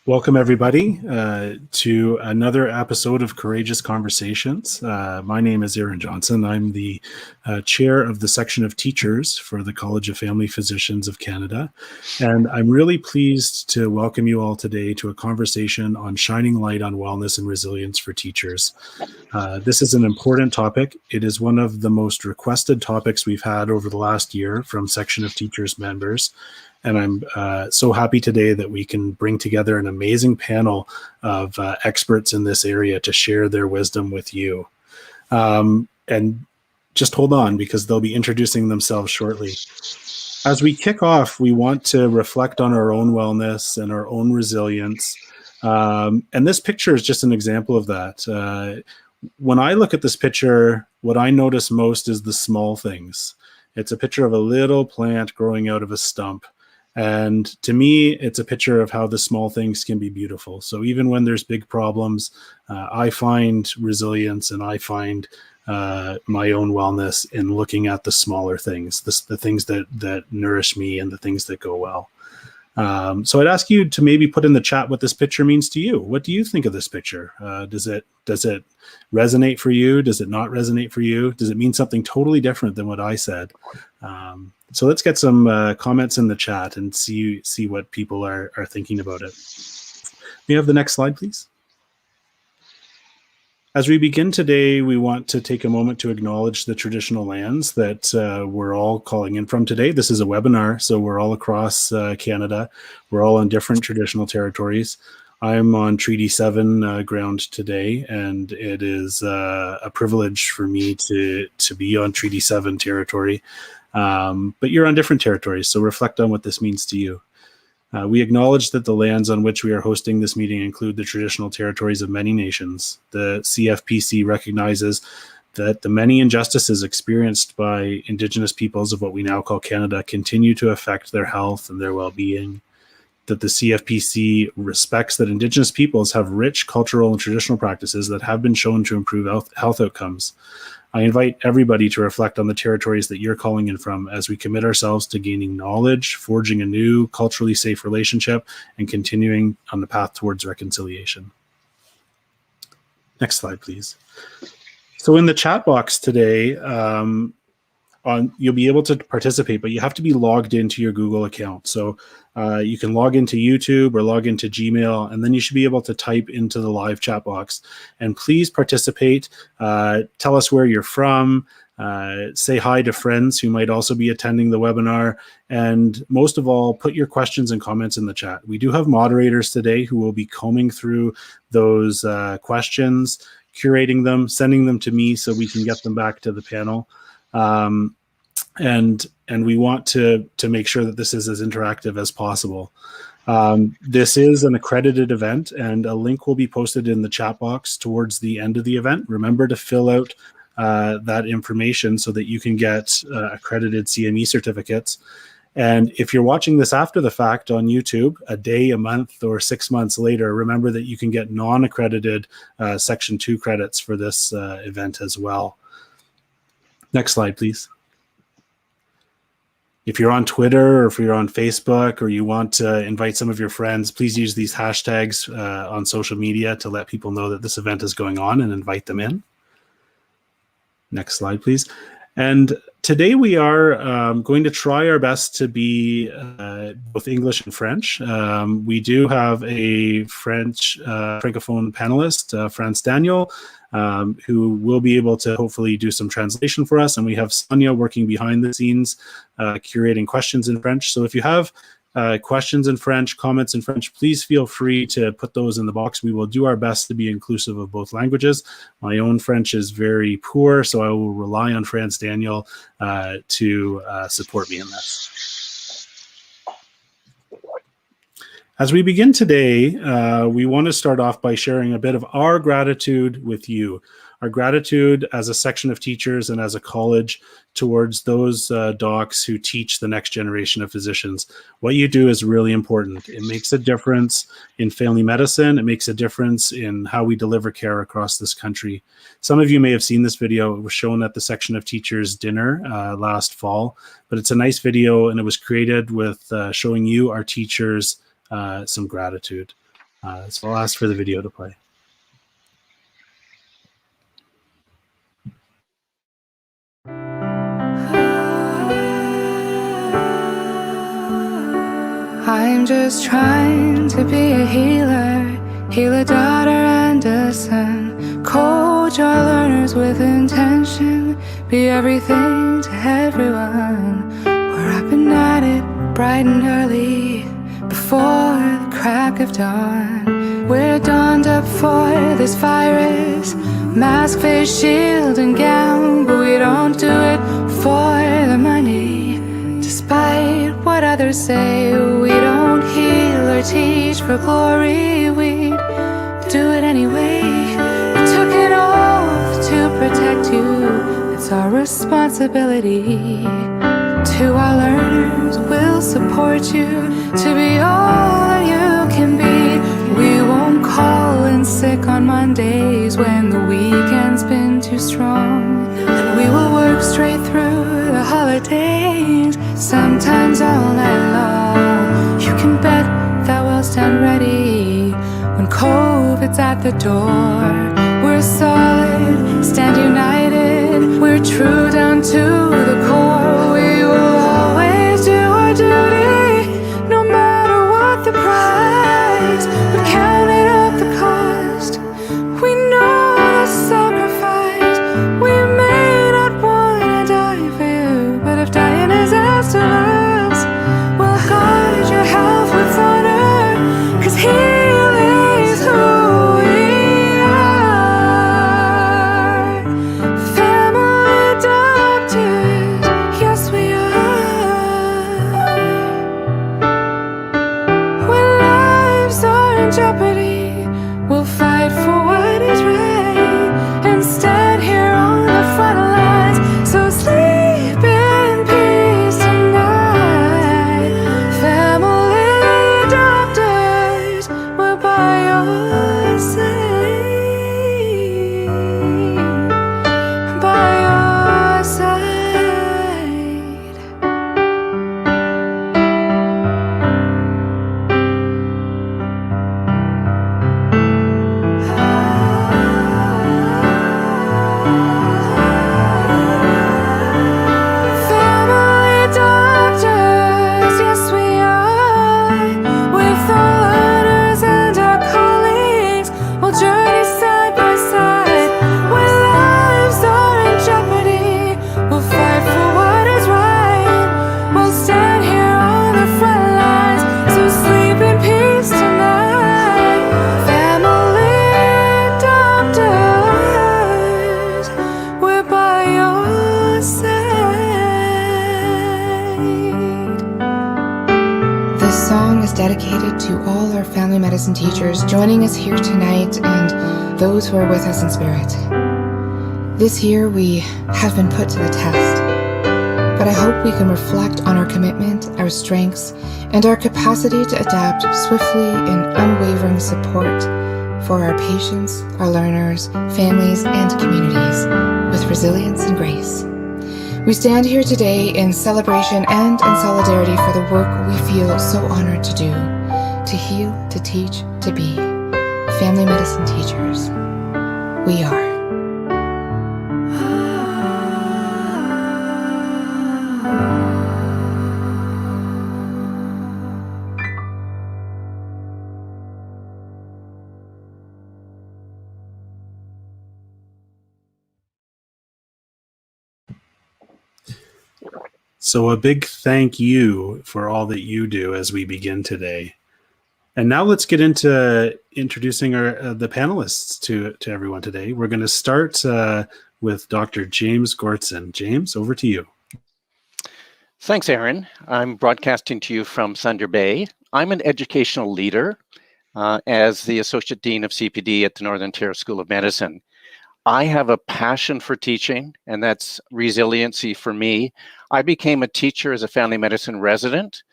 Welcome, everybody, to another episode of Courageous Conversations. My name is Aaron Johnson. I'm the chair of the section of teachers for the College of Family Physicians of Canada. And I'm really pleased to welcome you all today to a conversation on shining light on wellness and resilience for teachers. This is an important topic. It is one of the most requested topics we've had over the last year from section of teachers members. And I'm so happy today that we can bring together an amazing panel of experts in this area to share their wisdom with you. And just hold on, because they'll be introducing themselves shortly. As we kick off, we want to reflect on our own wellness and our own resilience. And this picture is just an example of that. When I look at this picture, what I notice most is the small things. It's a picture of a little plant growing out of a stump. And to me, it's a picture of how the small things can be beautiful. So even when there's big problems, I find resilience and I find my own wellness in looking at the smaller things, the things that nourish me and the things that go well. So I'd ask you to maybe put in the chat what this picture means to you. What do you think of this picture? Does it resonate for you? Does it not resonate for you? Does it mean something totally different than what I said? So let's get some comments in the chat and see what people are thinking about it. May I have the next slide, please? As we begin today, we want to take a moment to acknowledge the traditional lands that we're all calling in from today. This is a webinar, so we're all across Canada. We're all on different traditional territories. I'm on Treaty 7 ground today, and it is a privilege for me to be on Treaty 7 territory. But you're on different territories, so reflect on what this means to you. We acknowledge that the lands on which we are hosting this meeting include the traditional territories of many nations. The CFPC recognizes that the many injustices experienced by Indigenous peoples of what we now call Canada continue to affect their health and their well-being. That the CFPC respects that Indigenous peoples have rich cultural and traditional practices that have been shown to improve health outcomes. I invite everybody to reflect on the territories that you're calling in from as we commit ourselves to gaining knowledge, forging a new culturally safe relationship, and continuing on the path towards reconciliation. Next slide, please. So in the chat box today, you'll be able to participate, but you have to be logged into your Google account. So you can log into YouTube or log into Gmail, and then you should be able to type into the live chat box. And please participate. Tell us where you're from. Say hi to friends who might also be attending the webinar. And most of all, put your questions and comments in the chat. We do have moderators today who will be combing through those questions, curating them, sending them to me so we can get them back to the panel. And we want to make sure that this is as interactive as possible. This is an accredited event, and a link will be posted in the chat box towards the end of the event. Remember to fill out that information so that you can get accredited CME certificates. And if you're watching this after the fact on YouTube, a day, a month, or 6 months later, remember that you can get non-accredited Section 2 credits for this event as well. Next slide, please. If you're on Twitter or if you're on Facebook or you want to invite some of your friends, please use these hashtags on social media to let people know that this event is going on and invite them in. Next slide, please. And today we are going to try our best to be both English and French. We do have a French Francophone panelist, France Daniel, who will be able to hopefully do some translation for us. And we have Sonia working behind the scenes, curating questions in French. So if you have questions in French, comments in French, please feel free to put those in the box. We will do our best to be inclusive of both languages. My own French is very poor, so I will rely on France Daniel to support me in this. As we begin today, we want to start off by sharing a bit of our gratitude with you. Our gratitude as a section of teachers and as a college towards those docs who teach the next generation of physicians. What you do is really important. It makes a difference in family medicine. It makes a difference in how we deliver care across this country. Some of you may have seen this video. It was shown at the section of teachers dinner last fall, but it's a nice video and it was created with showing you, our teachers, some gratitude. So I'll ask for the video to play. I'm just trying to be a healer, heal a daughter and a son, coach our learners with intention, be everything to everyone. We're up and at it, bright and early, before the crack of dawn. We're dawned up for this virus, mask, face, shield and gown, but we don't do it for the money. Despite what others say, we don't heal or teach for glory, we do it anyway. We took an oath to protect you, it's our responsibility. To our learners, we'll support you to be all that you can be. We won't call in sick on Mondays when the weekend's been too strong. And we will work straight through the holidays, sometimes all night long. You can bet that we'll stand ready when COVID's at the door. We're solid, stand united, we're true down to the core. We will always do our duty, no matter what the price. We counted up the cost, we know the sacrifice. We may not want to die for you, but if dying is asked of us, we'll guard your health with honor, 'cause healing is who we are. Family doctors, yes we are. When lives are in jeopardy, we'll fight for what is right and stand here on the front lines. So sleep in peace tonight. Family doctors, we're by your side. By your side. Family doctors, yes we are. With our learners and our colleagues, we'll journey side by side. When lives are in jeopardy, we'll fight for what is right. We'll stand here on the front lines, so sleep in peace tonight. Family doctors, we're by your side. This song is dedicated to all our family medicine teachers joining us here tonight and those who are with us in spirit. This year we have been put to the test, but I hope we can reflect on our commitment, our strengths, and our capacity to adapt swiftly in unwavering support for our patients, our learners, families, and communities with resilience and grace. We stand here today in celebration and in solidarity for the work we feel so honored to do, to heal, to teach, to be family medicine teachers. We are. So a big thank you for all that you do as we begin today. And now let's get into introducing the panelists to everyone today. We're going to start with Dr. James Goertzen. James, over to you. Thanks, Aaron. I'm broadcasting to you from Thunder Bay. I'm an educational leader as the Associate Dean of CPD at the Northern Ontario School of Medicine. I have a passion for teaching, and that's resiliency for me. I became a teacher as a family medicine resident,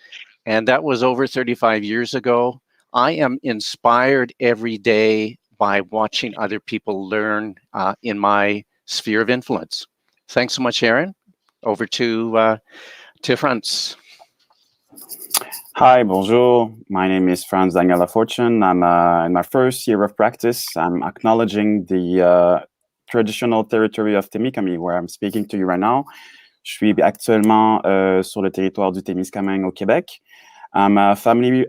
and that was over 35 years ago. I am inspired every day by watching other people learn in my sphere of influence. Thanks so much, Aaron. Over to Franz. Hi, bonjour. My name is Franz Daniel Lafortune. I'm in my first year of practice. I'm acknowledging the traditional territory of Témiscamingue, where I'm speaking to you right now. Je suis actuellement sur le territoire du Témiscamingue au Québec. I'm a family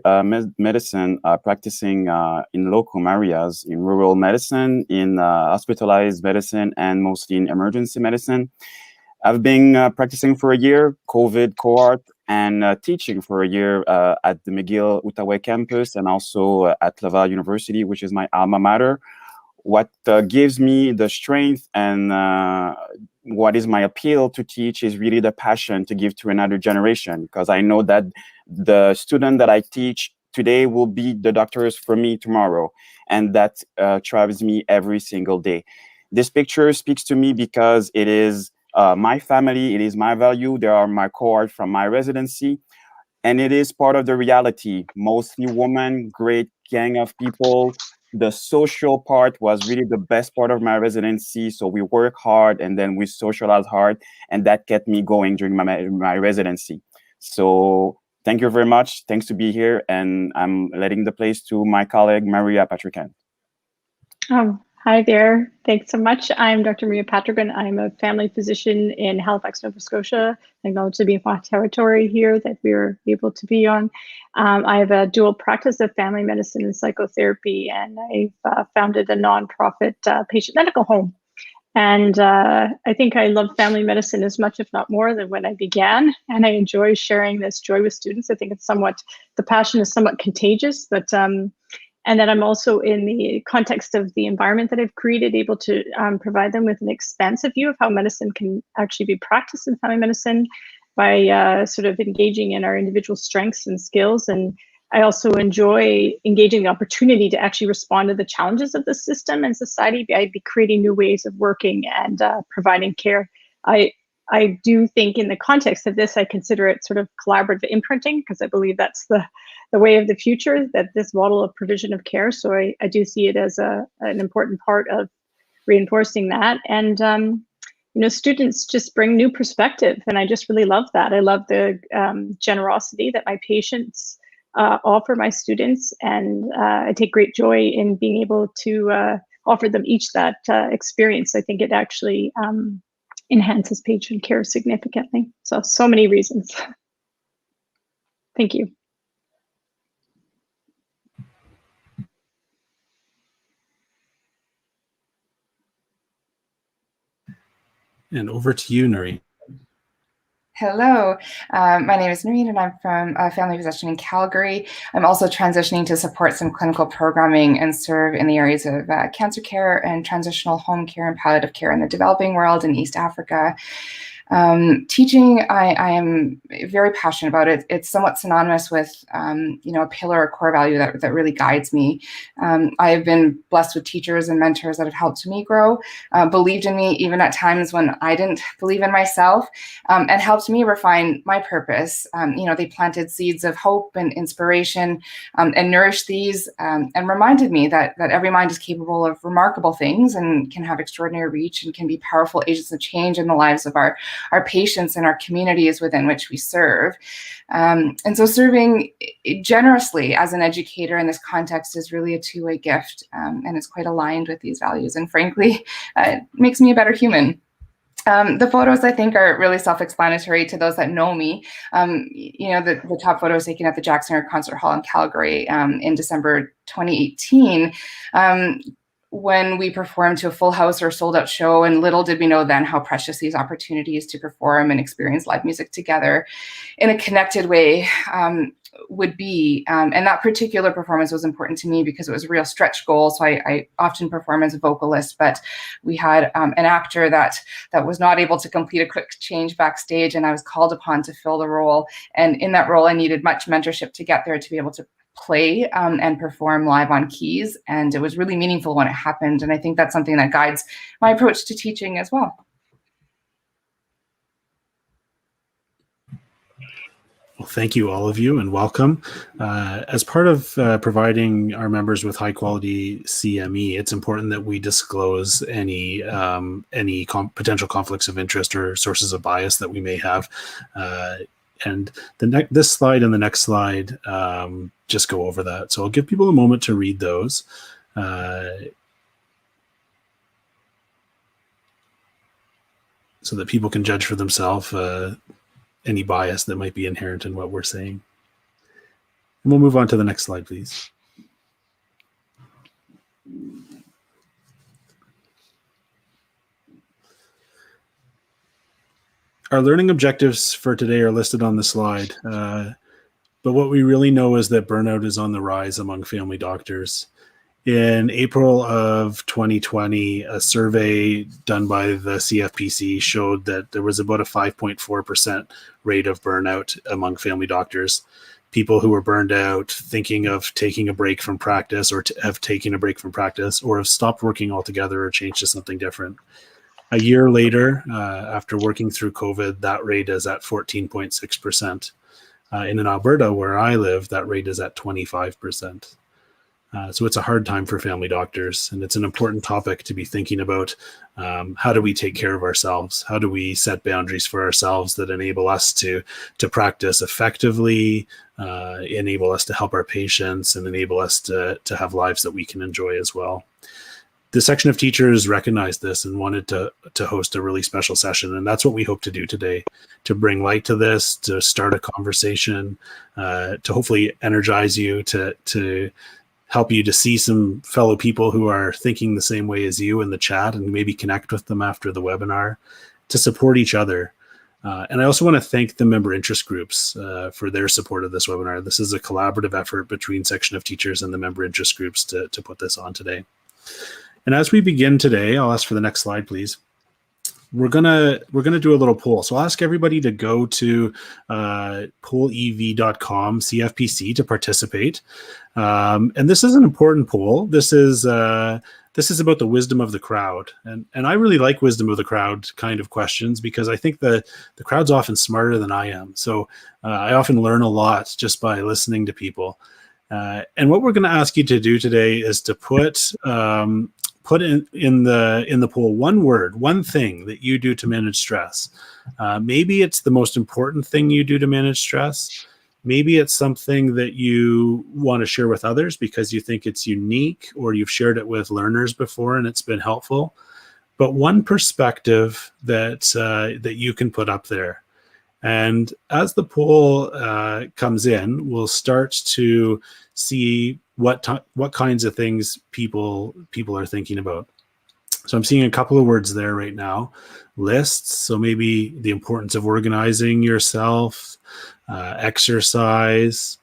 medicine practicing in local areas, in rural medicine, in hospitalized medicine, and mostly in emergency medicine. I've been practicing for a year, COVID cohort, and teaching for a year at the McGill Outaouais campus and also at Laval University, which is my alma mater. What gives me the strength and what is my appeal to teach is really the passion to give to another generation, because I know that the student that I teach today will be the doctors for me tomorrow, and that drives me every single day. This picture speaks to me because it is my family, it is my value. They are my cohort from my residency, and it is part of the reality. Mostly women, great gang of people. The social part was really the best part of my residency. So we work hard and then we socialize hard, and that kept me going during my residency. So thank you very much. Thanks to be here, and I'm letting the place to my colleague, Maria Patrican. Hi there. Thanks so much. I'm Dr. Maria Patrican. I'm a family physician in Halifax, Nova Scotia. I acknowledge the BFI territory here that we're able to be on. I have a dual practice of family medicine and psychotherapy, and I've founded a nonprofit patient medical home. And I think I love family medicine as much, if not more, than when I began. And I enjoy sharing this joy with students. I think it's the passion is somewhat contagious, but and that I'm also, in the context of the environment that I've created, able to provide them with an expansive view of how medicine can actually be practiced in family medicine by sort of engaging in our individual strengths and skills. And I also enjoy engaging the opportunity to actually respond to the challenges of the system and society by creating new ways of working and providing care. I do think, in the context of this, I consider it sort of collaborative imprinting, because I believe that's the way of the future, that this model of provision of care. So I do see it as an important part of reinforcing that. And students just bring new perspective, and I just really love that. I love the generosity that my patients offer my students, and I take great joy in being able to offer them each that experience. I think it actually enhances patient care significantly. So many reasons. Thank you. And over to you, Noreen. Hello, my name is Noreen, and I'm from a family physician in Calgary. I'm also transitioning to support some clinical programming and serve in the areas of cancer care and transitional home care and palliative care in the developing world in East Africa. Teaching, I am very passionate about it. It's somewhat synonymous with, a pillar or core value that really guides me. I have been blessed with teachers and mentors that have helped me grow, believed in me even at times when I didn't believe in myself, and helped me refine my purpose. They planted seeds of hope and inspiration, and nourished these, and reminded me that every mind is capable of remarkable things and can have extraordinary reach and can be powerful agents of change in the lives of our patients and our communities within which we serve. And so serving generously as an educator in this context is really a two-way gift, and it's quite aligned with these values. And frankly, it makes me a better human. The photos, I think, are really self-explanatory to those that know me. The top photo was taken at the Jackson Concert Hall in Calgary in December 2018. When we performed to a full house or sold out show, and little did we know then how precious these opportunities to perform and experience live music together in a connected way would be. And that particular performance was important to me because it was a real stretch goal. So I often perform as a vocalist, but we had an actor that was not able to complete a quick change backstage, and I was called upon to fill the role. And in that role, I needed much mentorship to get there to be able to play and perform live on keys. And it was really meaningful when it happened. And I think that's something that guides my approach to teaching as well. Well, thank you, all of you, and welcome. As part of providing our members with high quality CME, it's important that we disclose any potential conflicts of interest or sources of bias that we may have. and this slide and the next slide just go over that. So I'll give people a moment to read those. So that people can judge for themselves any bias that might be inherent in what we're saying. And we'll move on to the next slide, please. Our learning objectives for today are listed on the slide, but what we really know is that burnout is on the rise among family doctors. In April of 2020, a survey done by the CFPC showed that there was about a 5.4% rate of burnout among family doctors. People who were burned out, thinking of taking a break from practice, or have taken a break from practice, or have stopped working altogether or changed to something different. A year later, after working through COVID, that rate is at 14.6%. In Alberta, where I live, that rate is at 25%. So it's a hard time for family doctors, and it's an important topic to be thinking about. How do we take care of ourselves? How do we set boundaries for ourselves that enable us to practice effectively, enable us to help our patients, and enable us to have lives that we can enjoy as well? The section of teachers recognized this and wanted to host a really special session. And that's what we hope to do today, to bring light to this, to start a conversation, to hopefully energize you, to help you to see some fellow people who are thinking the same way as you in the chat, and maybe connect with them after the webinar, to support each other. And I also want to thank the member interest groups for their support of this webinar. This is a collaborative effort between section of teachers and the member interest groups to put this on today. And as we begin today, I'll ask for the next slide, please. We're gonna do a little poll. So I'll ask everybody to go to pollev.com CFPC to participate. And this is an important poll. This is about the wisdom of the crowd. And I really like wisdom of the crowd kind of questions, because I think the crowd's often smarter than I am. So I often learn a lot just by listening to people. And what we're going to ask you to do today is to put in the poll one word, one thing that you do to manage stress. Maybe it's the most important thing you do to manage stress. Maybe it's something that you want to share with others because you think it's unique, or you've shared it with learners before and it's been helpful. But one perspective that you can put up there. And as the poll comes in, we'll start to see what kinds of things people are thinking about. So I'm seeing a couple of words there right now. Lists, so maybe the importance of organizing yourself, exercise.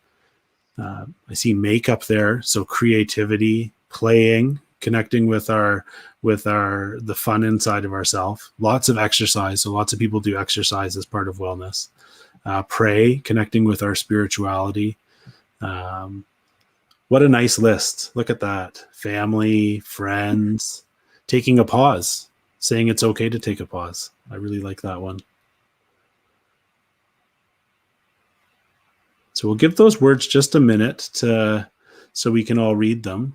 I see makeup there, so creativity, playing, connecting with the fun inside of ourselves. Lots of exercise, so lots of people do exercise as part of wellness. Pray, connecting with our spirituality. What a nice list. Look at that. Family, friends, taking a pause, saying it's okay to take a pause. I really like that one. So we'll give those words just a minute so we can all read them.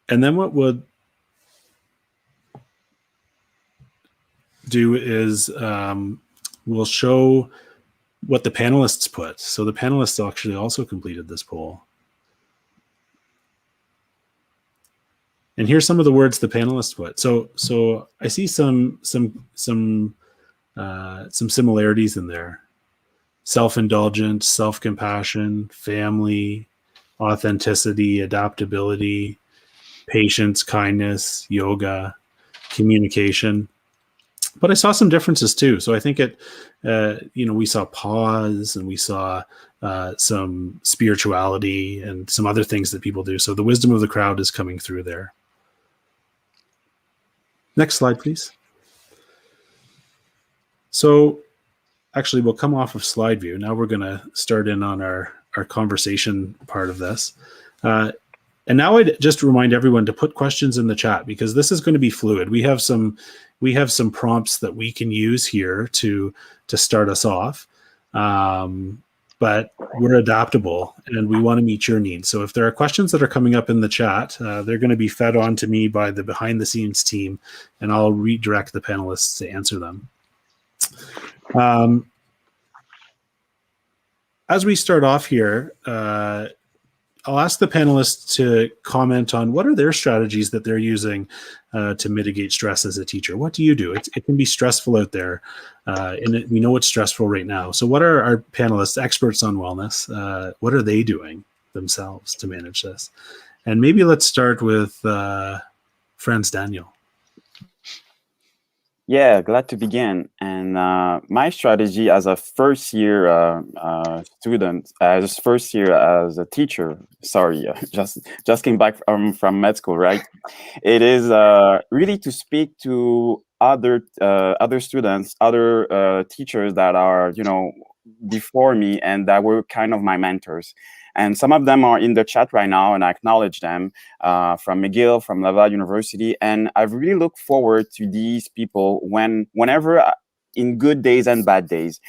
And then what we'll do is we'll show what the panelists put. So the panelists actually also completed this poll. And here's some of the words the panelists put. So I see some similarities in there. Self-indulgence, self-compassion, family, authenticity, adaptability, patience, kindness, yoga, communication. But I saw some differences too. So I think we saw pause, and we saw some spirituality and some other things that people do. So the wisdom of the crowd is coming through there. Next slide, please. So actually, we'll come off of slide view. Now we're going to start in on our conversation part of this. And now I'd just remind everyone to put questions in the chat, because this is going to be fluid. We have some prompts that we can use here to start us off, but we're adaptable and we want to meet your needs. So if there are questions that are coming up in the chat, they're going to be fed on to me by the behind the scenes team, and I'll redirect the panelists to answer them. as we start off here, I'll ask the panelists to comment on what are their strategies that they're using to mitigate stress as a teacher. What do you do? It can be stressful out there, and we know it's stressful right now. So what are our panelists, experts on wellness, what are they doing themselves to manage this? And maybe let's start with Franz Daniel. Yeah, glad to begin. And my strategy as a first-year student, as first year as a teacher, sorry, just came back from med school, right? It is really to speak to other students, other teachers that are, before me and that were kind of my mentors. And some of them are in the chat right now, and I acknowledge them, from McGill, from Laval University. And I've really looked forward to these people whenever, in good days and bad days.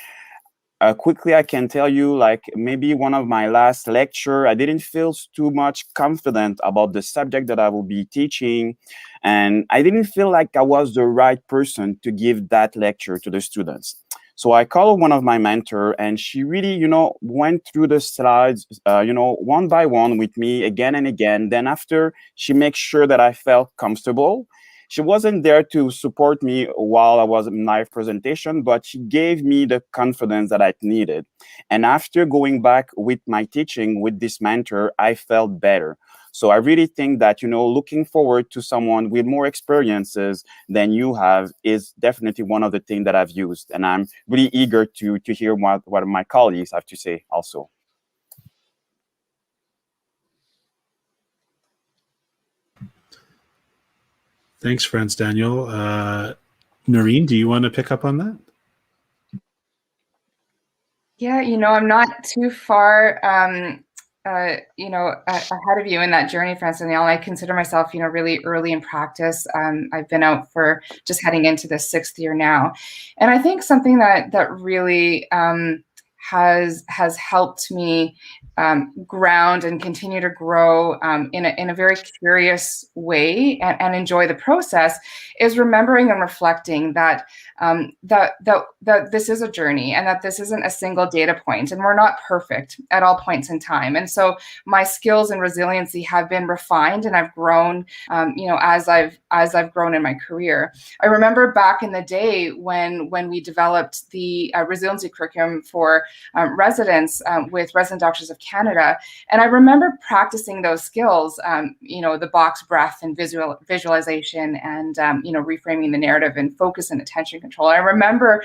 Quickly, I can tell you, like maybe one of my last lecture, I didn't feel too much confident about the subject that I will be teaching. And I didn't feel like I was the right person to give that lecture to the students. So I called one of my mentors, and she really, went through the slides, one by one with me again and again. Then after, she makes sure that I felt comfortable. She wasn't there to support me while I was in my presentation, but she gave me the confidence that I needed. And after going back with my teaching with this mentor, I felt better. So I really think that, looking forward to someone with more experiences than you have is definitely one of the things that I've used. And I'm really eager to hear what my colleagues have to say also. Thanks, Franz Daniel. Noreen, do you want to pick up on that? Yeah, I'm not too far ahead of you in that journey, Franz Daniel. I consider myself, really early in practice. I've been out for just heading into the 6th year now. And I think something that really has helped me ground and continue to grow in a very curious way and enjoy the process is remembering and reflecting that that this is a journey and that this isn't a single data point, and we're not perfect at all points in time. And so my skills and resiliency have been refined, and I've grown as I've grown in my career. I remember back in the day when we developed the resiliency curriculum for residents with Resident Doctors of Canada. And I remember practicing those skills, the box breath and visualization and, reframing the narrative and focus and attention control. I remember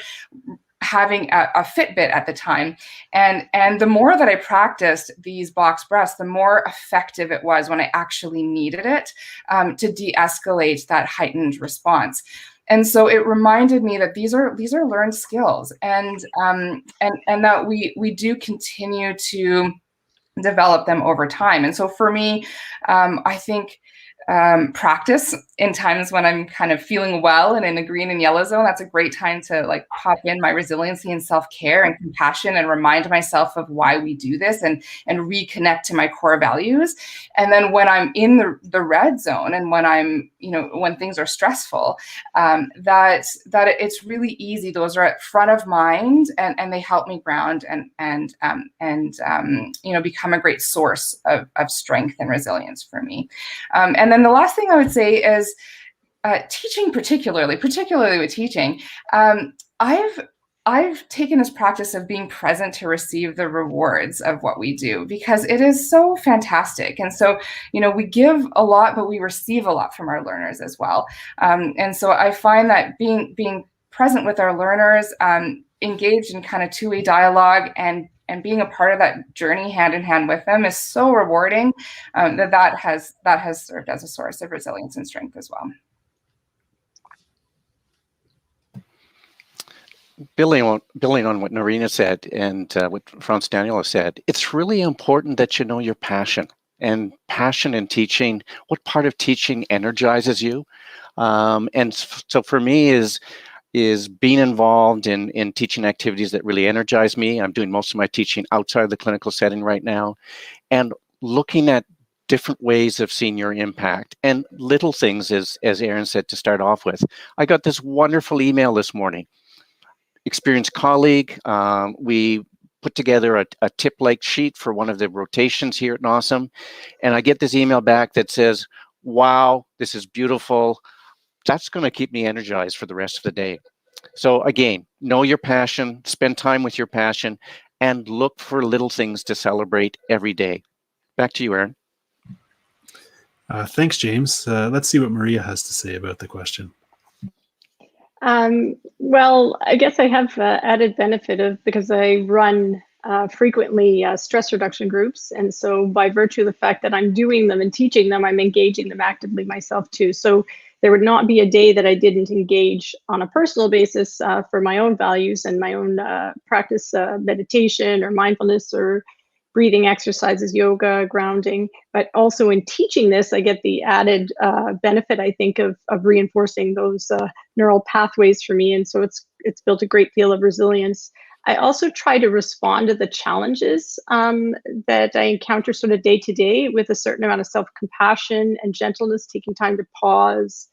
having a Fitbit at the time. And the more that I practiced these box breaths, the more effective it was when I actually needed it to de-escalate that heightened response. And so it reminded me that these are learned skills, and that we do continue to develop them over time. And so for me, I think practice in times when I'm kind of feeling well and in a green and yellow zone, that's a great time to pop in my resiliency and self-care and compassion and remind myself of why we do this and reconnect to my core values. And then when I'm in the red zone and when I'm, when things are stressful, that it's really easy. Those are at front of mind and they help me ground and become a great source of strength and resilience for me. And then the last thing I would say is teaching, particularly with teaching. I've taken this practice of being present to receive the rewards of what we do, because it is so fantastic. And so, we give a lot, but we receive a lot from our learners as well. And so I find that being present with our learners, engaged in kind of two-way dialogue and being a part of that journey hand in hand with them is so rewarding, that has served as a source of resilience and strength as well. Building on what Norina said and what Franz Daniel said, it's really important that you know your passion. And passion in teaching, what part of teaching energizes you? And so for me is being involved in teaching activities that really energize me. I'm doing most of my teaching outside of the clinical setting right now, and looking at different ways of seeing your impact and little things, as Aaron said to start off with. I got this wonderful email this morning. Experienced colleague, we put together a tip-like sheet for one of the rotations here at NOSM, and I get this email back that says, wow, this is beautiful. That's going to keep me energized for the rest of the day. So again, know your passion, spend time with your passion, and look for little things to celebrate every day. Back to you, Aaron. Thanks, James. Let's see what Maria has to say about the question. Well, I guess I have added benefit of, because I run frequently stress reduction groups. And so by virtue of the fact that I'm doing them and teaching them, I'm engaging them actively myself too. So there would not be a day that I didn't engage on a personal basis for my own values and my own practice, meditation or mindfulness or breathing exercises, yoga, grounding. But also in teaching this, I get the added benefit, I think, of reinforcing those neural pathways for me. And so it's built a great deal of resilience. I also try to respond to the challenges that I encounter sort of day to day with a certain amount of self-compassion and gentleness, taking time to pause,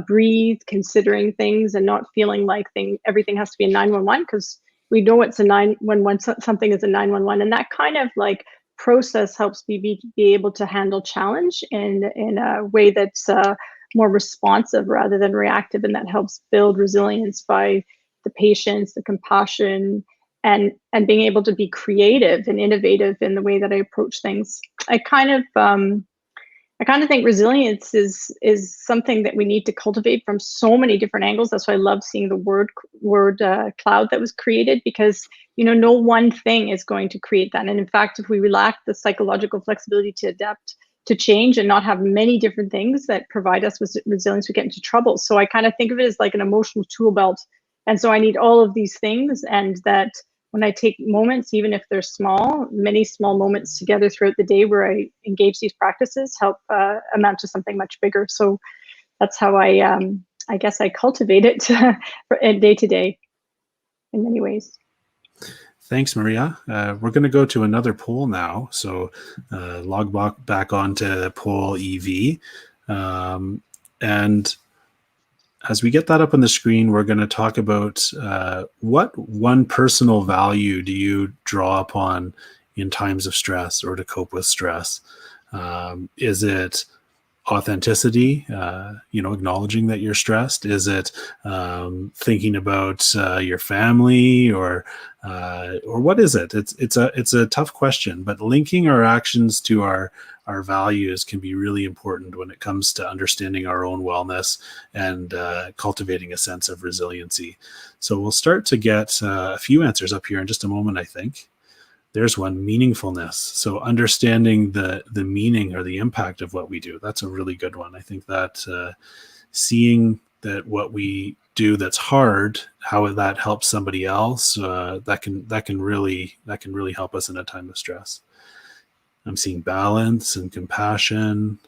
breathe, considering things, and not feeling like everything has to be a 911, because we know it's a 911, something is a 911. And that kind of like process helps me be able to handle challenge in a way that's more responsive rather than reactive. And that helps build resilience by the patience, the compassion, and being able to be creative and innovative in the way that I approach things. I kind of think resilience is something that we need to cultivate from so many different angles. That's why I love seeing the word cloud that was created, because no one thing is going to create that. And in fact, if we lack the psychological flexibility to adapt to change and not have many different things that provide us with resilience, we get into trouble. So I kind of think of it as like an emotional tool belt. And so I need all of these things, and that when I take moments, even if they're small, many small moments together throughout the day where I engage these practices help amount to something much bigger. So that's how I guess I cultivate it day to day in many ways. Thanks, Maria. We're going to go to another poll now. So log back onto poll EV. And as we get that up on the screen, we're going to talk about what one personal value do you draw upon in times of stress or to cope with stress? Is it authenticity, acknowledging that you're stressed? Is it thinking about your family, or what is it? It's a tough question, but linking our actions to our values can be really important when it comes to understanding our own wellness and cultivating a sense of resiliency. So we'll start to get a few answers up here in just a moment, I think. There's one, meaningfulness. So understanding the meaning or the impact of what we do. That's a really good one. I think that seeing that what we do that's hard, how that helps somebody else, that can really help us in a time of stress. I'm seeing balance and compassion.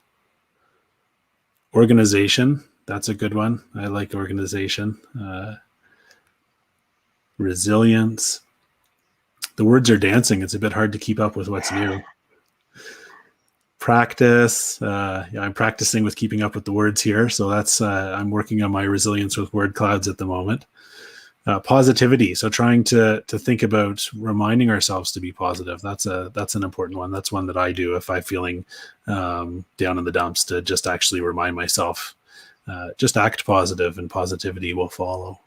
Organization, that's a good one. I like organization. Resilience. The words are dancing. It's a bit hard to keep up with what's new. Practice. I'm practicing with keeping up with the words here. So that's, I'm working on my resilience with word clouds at the moment. Positivity. So trying to think about reminding ourselves to be positive. That's an important one. That's one that I do if I'm feeling down in the dumps, to just actually remind myself, just act positive and positivity will follow.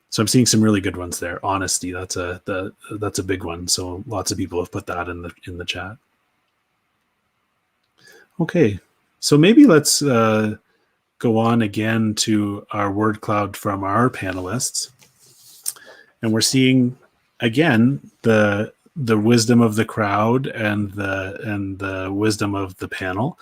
So I'm seeing some really good ones there. Honesty, that's a big one. So lots of people have put that in the chat. Okay, so maybe let's go on again to our word cloud from our panelists, and we're seeing again the wisdom of the crowd and the wisdom of the panel.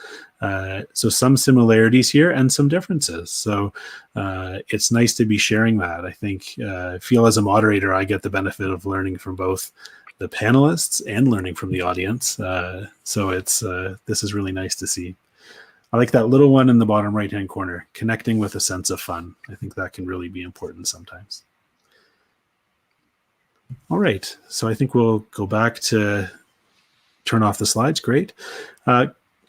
So some similarities here and some differences. So it's nice to be sharing that. I think I feel as a moderator, I get the benefit of learning from both the panelists and learning from the audience. So it's this is really nice to see. I like that little one in the bottom right-hand corner, connecting with a sense of fun. I think that can really be important sometimes. All right, so I think we'll go back to turn off the slides. Great.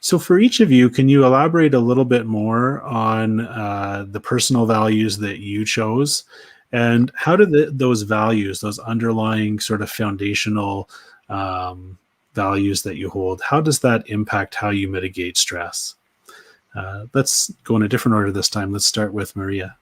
So for each of you, can you elaborate a little bit more on the personal values that you chose And how do those values, those underlying sort of foundational values that you hold, how does that impact how you mitigate stress? Let's go in a different order this time. Let's start with Maria.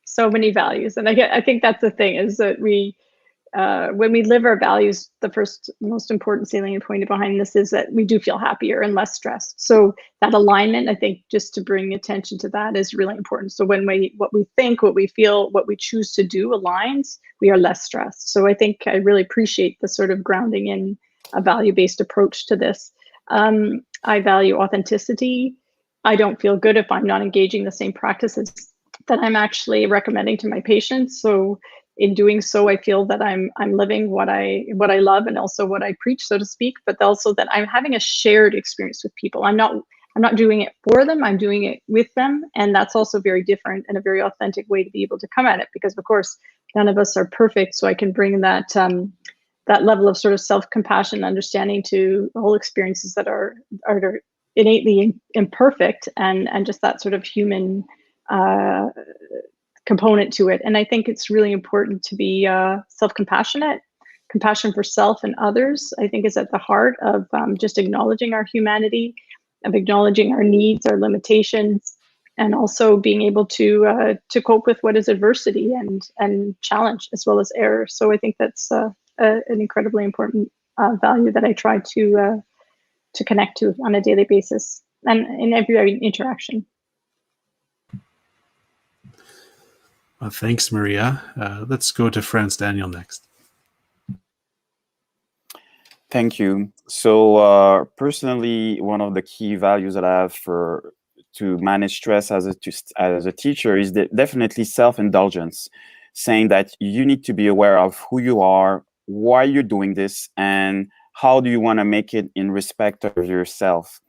So many values, and I think that's the thing, is that when we live our values, the first most important salient point behind this is that we do feel happier and less stressed. So that alignment, I think, just to bring attention to that, is really important. So when what we think, what we feel, what we choose to do aligns, we are less stressed. So I think I really appreciate the sort of grounding in a value-based approach to this. I value authenticity. I don't feel good if I'm not engaging the same practices that I'm actually recommending to my patients. So in doing so, I feel that I'm living what I love and also what I preach, so to speak, but also that I'm having a shared experience with people. I'm not doing it for them, I'm doing it with them. And that's also very different and a very authentic way to be able to come at it, because of course, none of us are perfect. So I can bring that that level of sort of self-compassion, understanding to all experiences that are innately imperfect, and just that sort of human component to it. And I think it's really important to be self-compassionate. Compassion for self and others, I think, is at the heart of just acknowledging our humanity, of acknowledging our needs, our limitations, and also being able to cope with what is adversity and challenge as well as error. So I think that's an incredibly important value that I try to connect to on a daily basis and in every interaction. Thanks, Maria. Let's go to Franz Daniel next. Thank you. So personally, one of the key values that I have to manage stress as a teacher is definitely self-indulgence, saying that you need to be aware of who you are, why you're doing this, and how do you want to make it in respect of yourself.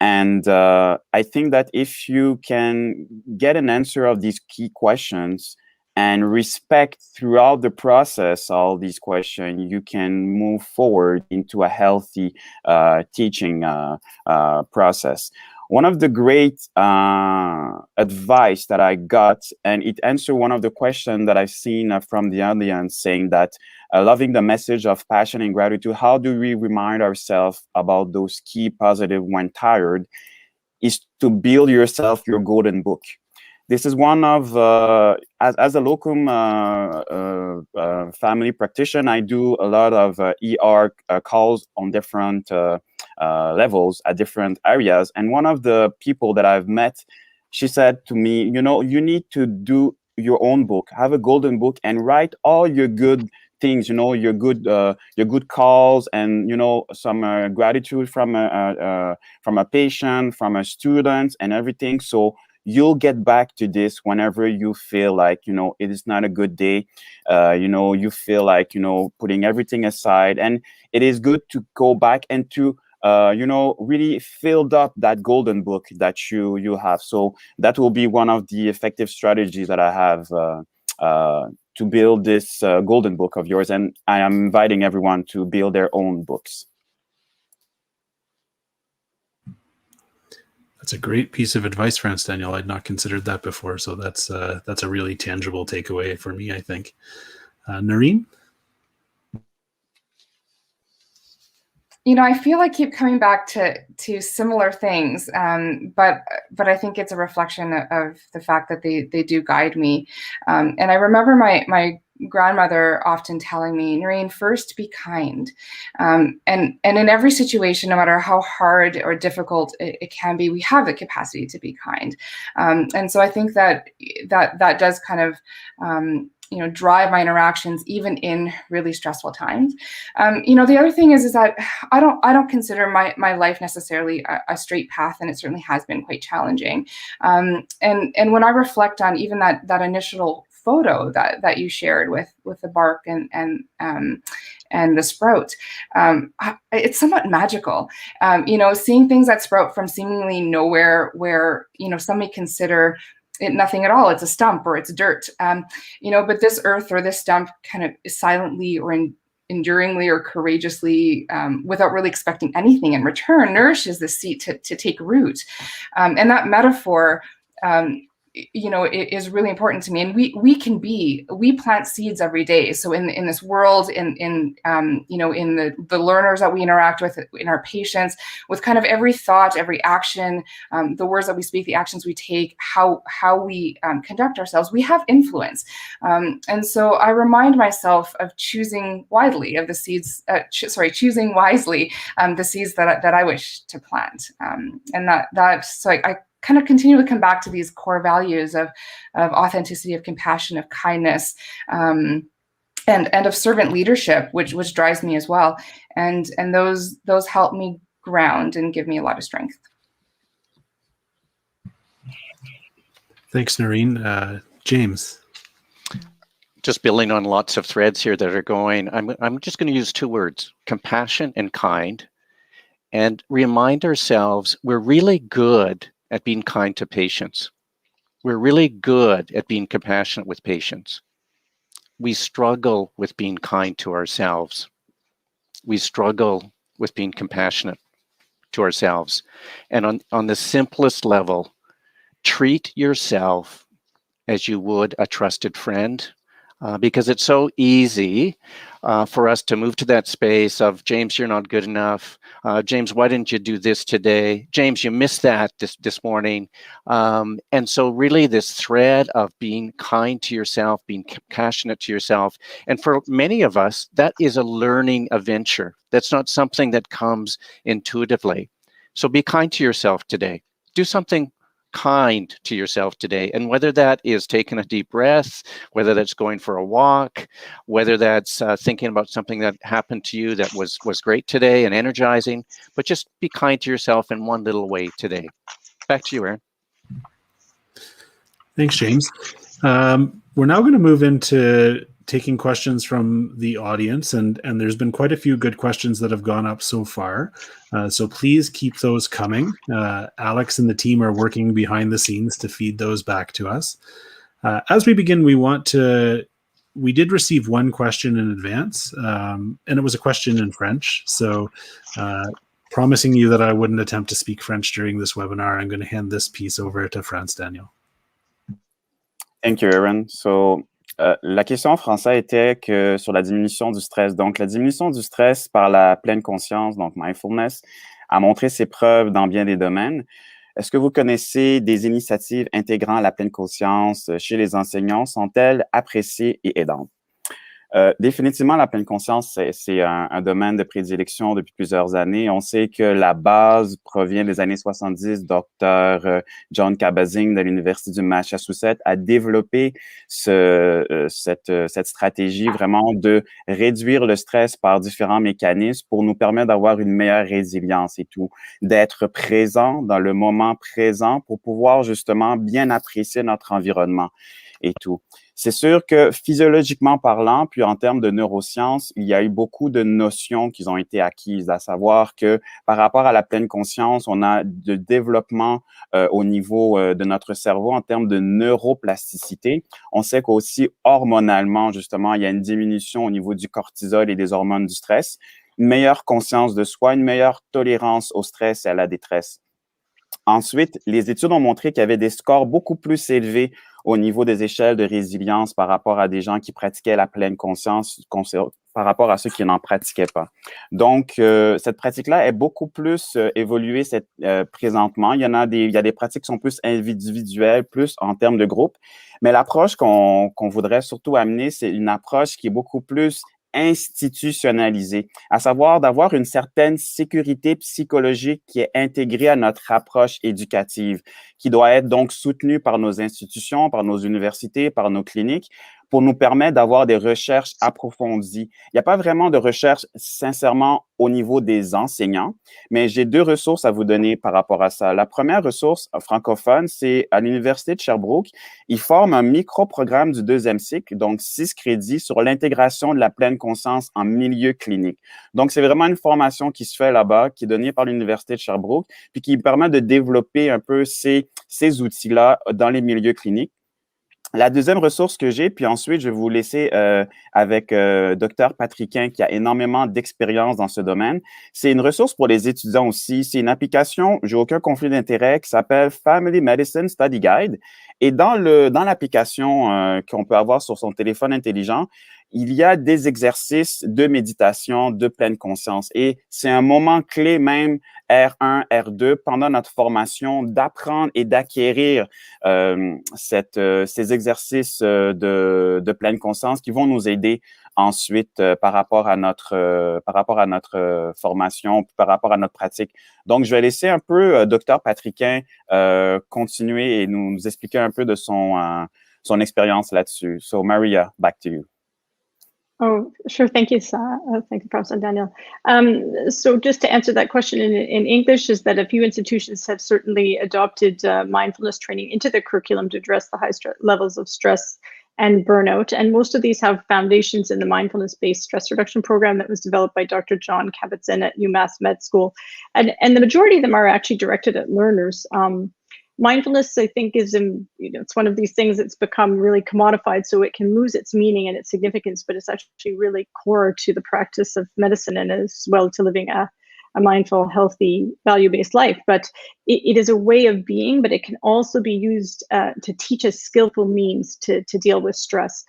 And I think that if you can get an answer of these key questions and respect throughout the process all these questions, you can move forward into a healthy teaching process. One of the great advice that I got, and it answered one of the questions that I've seen from the audience, saying that loving the message of passion and gratitude, how do we remind ourselves about those key positive when tired, is to build yourself your golden book. This is one of, as a locum family practitioner, I do a lot of ER calls on different levels at different areas. And one of the people that I've met, she said to me, you know, you need to do your own book, have a golden book, and write all your good things, you know, your good calls, and, you know, some gratitude from a patient, from a student, and everything. So you'll get back to this whenever you feel like, you know, it is not a good day, you know, you feel like, you know, putting everything aside. And it is good to go back and to you know, really filled up that golden book that you have. So that will be one of the effective strategies that I have to build this golden book of yours. And I am inviting everyone to build their own books. That's a great piece of advice, Franz Daniel. I'd not considered that before. So that's a really tangible takeaway for me, I think. Noreen? You know, I feel I keep coming back to similar things, but I think it's a reflection of the fact that they do guide me. And I remember my grandmother often telling me, Noreen, first be kind. And in every situation, no matter how hard or difficult it can be, we have the capacity to be kind. And so I think that does kind of you know, drive my interactions even in really stressful times. You know, the other thing is that I don't consider my life necessarily a straight path, and it certainly has been quite challenging. And when I reflect on even that initial photo that you shared with the bark and the sprout, it's somewhat magical. You know, seeing things that sprout from seemingly nowhere, where, you know, some may consider it nothing at all, it's a stump or it's dirt, you know, but this earth or this stump kind of silently or enduringly or courageously, without really expecting anything in return, nourishes the seed to take root. And that metaphor is really important to me. And we plant seeds every day. So in this world, in the learners that we interact with, in our patients, with kind of every thought, every action, the words that we speak, the actions we take, how we conduct ourselves, we have influence. And so I remind myself of choosing wisely the seeds that I wish to plant. And so I kind of continue to come back to these core values of authenticity, of compassion, of kindness, and of servant leadership, which drives me as well. And those help me ground and give me a lot of strength. Thanks, Noreen. James. Just building on lots of threads here that are going, I'm just going to use two words, compassion and kind, and remind ourselves we're really good at being kind to patients. We're really good at being compassionate with patients. We struggle with being kind to ourselves. We struggle with being compassionate to ourselves. And on the simplest level, treat yourself as you would a trusted friend, because it's so easy for us to move to that space of, James, you're not good enough. James, why didn't you do this today? James, you missed that this morning. And so really this thread of being kind to yourself, being compassionate to yourself. And for many of us, that is a learning adventure. That's not something that comes intuitively. So be kind to yourself today. Do something kind to yourself today. And whether that is taking a deep breath, whether that's going for a walk, whether that's thinking about something that happened to you that was great today and energizing, but just be kind to yourself in one little way today. Back to you, Aaron. Thanks, James. We're now going to move into taking questions from the audience, and there's been quite a few good questions that have gone up so far. So please keep those coming. Alex and the team are working behind the scenes to feed those back to us. As we begin, we did receive one question in advance, and it was a question in French. So promising you that I wouldn't attempt to speak French during this webinar, I'm going to hand this piece over to Franz Daniel. Thank you, Aaron. So, la question en français était que sur la diminution du stress. Donc, la diminution du stress par la pleine conscience, donc mindfulness, a montré ses preuves dans bien des domaines. Est-ce que vous connaissez des initiatives intégrant la pleine conscience chez les enseignants? Sont-elles appréciées et aidantes? Définitivement, la pleine conscience, c'est un domaine de prédilection depuis plusieurs années. On sait que la base provient des années 70. Dr. John Kabat-Zinn de l'Université du Massachusetts a développé cette stratégie vraiment de réduire le stress par différents mécanismes pour nous permettre d'avoir une meilleure résilience et tout, d'être présent dans le moment présent pour pouvoir justement bien apprécier notre environnement et tout. C'est sûr que physiologiquement parlant, puis en termes de neurosciences, il y a eu beaucoup de notions qui ont été acquises, à savoir que par rapport à la pleine conscience, on a de développement au niveau de notre cerveau en termes de neuroplasticité. On sait qu'aussi hormonalement, justement, il y a une diminution au niveau du cortisol et des hormones du stress, une meilleure conscience de soi, une meilleure tolérance au stress et à la détresse. Ensuite, les études ont montré qu'il y avait des scores beaucoup plus élevés au niveau des échelles de résilience par rapport à des gens qui pratiquaient la pleine conscience par rapport à ceux qui n'en pratiquaient pas. Donc, cette pratique-là est beaucoup plus évoluée présentement. Il y a des pratiques qui sont plus individuelles, plus en termes de groupe. Mais l'approche qu'on voudrait surtout amener, c'est une approche qui est beaucoup plus institutionnalisée, à savoir d'avoir une certaine sécurité psychologique qui est intégrée à notre approche éducative, qui doit être donc soutenue par nos institutions, par nos universités, par nos cliniques, pour nous permettre d'avoir des recherches approfondies. Il n'y a pas vraiment de recherche, sincèrement, au niveau des enseignants, mais j'ai deux ressources à vous donner par rapport à ça. La première ressource francophone, c'est à l'Université de Sherbrooke. Ils forment un micro-programme du deuxième cycle, donc 6 crédits, sur l'intégration de la pleine conscience en milieu clinique. Donc, c'est vraiment une formation qui se fait là-bas, qui est donnée par l'Université de Sherbrooke, puis qui permet de développer un peu ces outils-là dans les milieux cliniques. La deuxième ressource que j'ai, puis ensuite, je vais vous laisser avec Dr. Patriquin, qui a énormément d'expérience dans ce domaine. C'est une ressource pour les étudiants aussi. C'est une application, j'ai aucun conflit d'intérêt, qui s'appelle Family Medicine Study Guide. Et dans l'application qu'on peut avoir sur son téléphone intelligent, il y a des exercices de méditation de pleine conscience. Et c'est un moment clé même, R1, R2, pendant notre formation, d'apprendre et d'acquérir ces exercices de pleine conscience qui vont nous aider ensuite par rapport à notre formation, par rapport à notre pratique. Donc, je vais laisser un peu Dr. Patriquin continuer et nous expliquer un peu de son expérience là-dessus. So, Maria, back to you. Oh, sure. Thank you, thank you, Professor Daniel. So just to answer that question in English, is that a few institutions have certainly adopted mindfulness training into their curriculum to address the high levels of stress and burnout. And most of these have foundations in the mindfulness-based stress reduction program that was developed by Dr. John Kabat-Zinn at UMass Med School. And the majority of them are actually directed at learners. Mindfulness, I think, is it's one of these things that's become really commodified, so it can lose its meaning and its significance, but it's actually really core to the practice of medicine and as well to living a mindful, healthy, value-based life. But it is a way of being, but it can also be used to teach us skillful means to deal with stress.